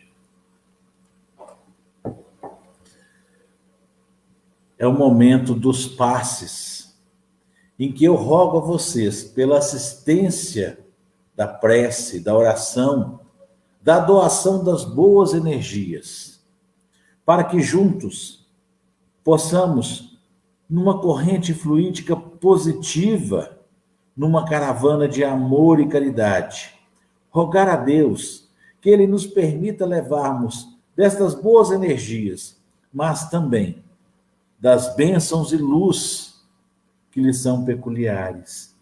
É o momento dos passes, em que eu rogo a vocês, pela assistência da prece, da oração, da doação das boas energias, para que juntos possamos, numa corrente fluídica positiva, numa caravana de amor e caridade, rogar a Deus que Ele nos permita levarmos destas boas energias, mas também das bênçãos e luz que lhes são peculiares,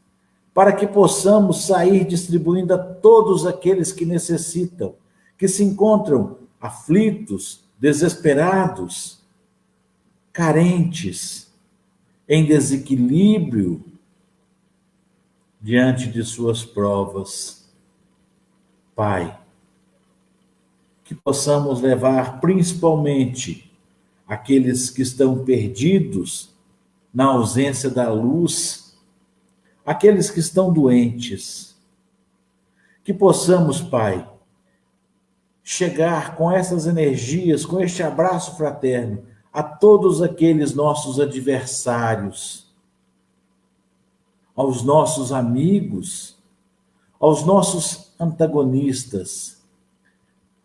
para que possamos sair distribuindo a todos aqueles que necessitam, que se encontram aflitos, desesperados, carentes, em desequilíbrio diante de suas provas. Pai, que possamos levar principalmente aqueles que estão perdidos na ausência da luz, aqueles que estão doentes. Que possamos, Pai, chegar com essas energias, com este abraço fraterno, a todos aqueles nossos adversários, aos nossos amigos, aos nossos antagonistas,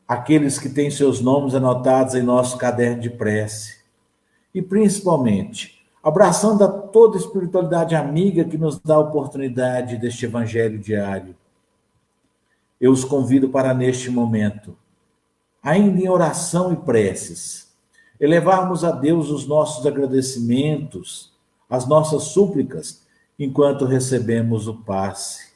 aqueles que têm seus nomes anotados em nosso caderno de prece. E, principalmente, abraçando a toda a espiritualidade amiga que nos dá a oportunidade deste evangelho diário. Eu os convido para, neste momento, ainda em oração e preces, elevarmos a Deus os nossos agradecimentos, as nossas súplicas, enquanto recebemos o passe.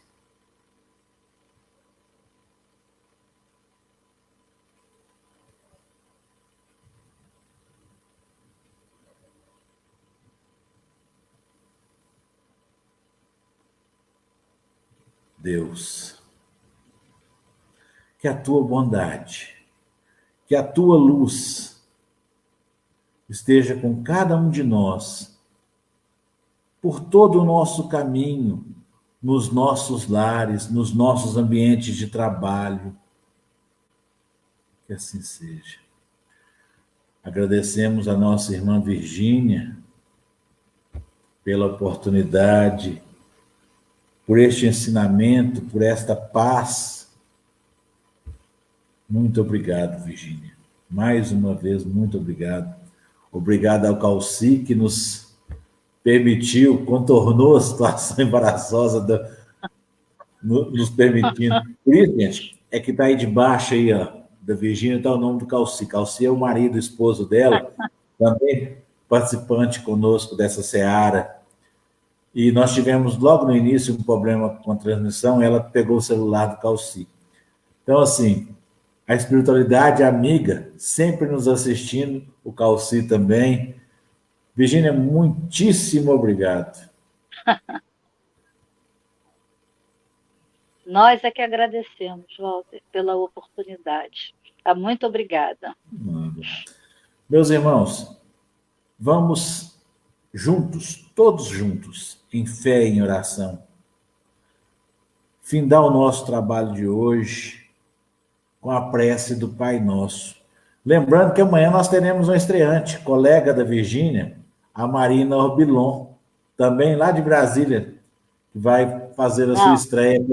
Deus, que a tua bondade, que a tua luz esteja com cada um de nós, por todo o nosso caminho, nos nossos lares, nos nossos ambientes de trabalho. Que assim seja. Agradecemos a nossa irmã Virgínia pela oportunidade, por este ensinamento, por esta paz. Muito obrigado, Virgínia. Mais uma vez, muito obrigado. Obrigado ao Calci, que nos permitiu, contornou a situação embaraçosa, nos permitindo. Por isso, gente, é que está aí debaixo aí, ó, da Virgínia, está o nome do Calci. Calci é o marido, o esposo dela, também participante conosco dessa seara. E nós tivemos logo no início um problema com a transmissão, ela pegou o celular do Calci. Então, assim, a espiritualidade amiga, sempre nos assistindo, o Calci também. Virgínia, muitíssimo obrigado. Nós é que agradecemos, Walter, pela oportunidade. Muito obrigada. Meus irmãos, vamos juntos, todos juntos, em fé e em oração, findar o nosso trabalho de hoje com a prece do Pai Nosso. Lembrando que amanhã nós teremos um estreante, colega da Virgínia, a Marina Orbilon, também lá de Brasília, que vai fazer a sua estreia.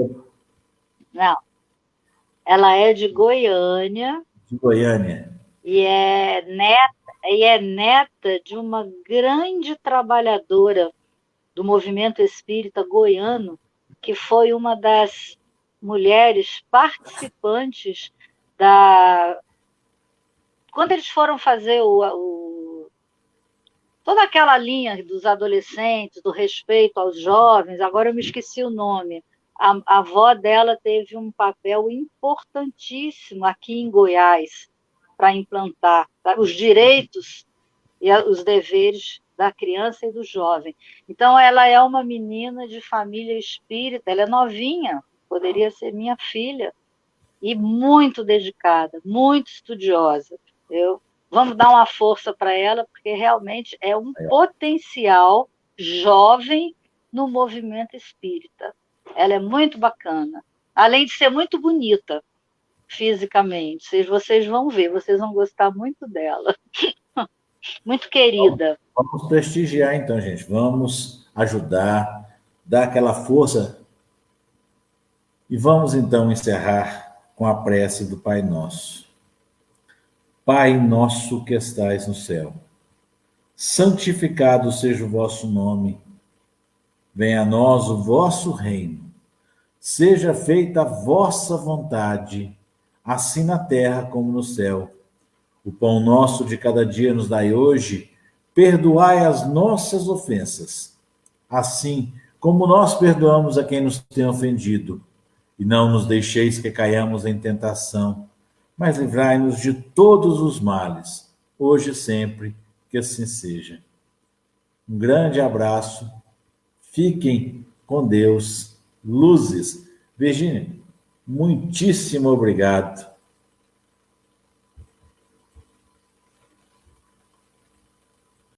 Não, ela é de Goiânia. De Goiânia. E é neta de uma grande trabalhadora do movimento espírita goiano, que foi uma das mulheres participantes quando eles foram fazer toda aquela linha dos adolescentes, do respeito aos jovens, agora eu me esqueci o nome. A avó dela teve um papel importantíssimo aqui em Goiás para implantar os direitos e os deveres da criança e do jovem. Então, ela é uma menina de família espírita, ela é novinha, poderia ser minha filha, e muito dedicada, muito estudiosa. Vamos dar uma força para ela, porque realmente é um potencial jovem no movimento espírita. Ela é muito bacana, além de ser muito bonita fisicamente. Vocês vão ver, vocês vão gostar muito dela. Muito querida. Vamos prestigiar, então, gente. Vamos ajudar, dar aquela força. E vamos, então, encerrar com a prece do Pai Nosso. Pai nosso que estais no céu, santificado seja o vosso nome. Venha a nós o vosso reino. Seja feita a vossa vontade, assim na terra como no céu. O pão nosso de cada dia nos dai hoje. Perdoai as nossas ofensas, assim como nós perdoamos a quem nos tem ofendido. E não nos deixeis que caiamos em tentação, mas livrai-nos de todos os males, hoje e sempre, que assim seja. Um grande abraço, fiquem com Deus, luzes. Virgínia, muitíssimo obrigado.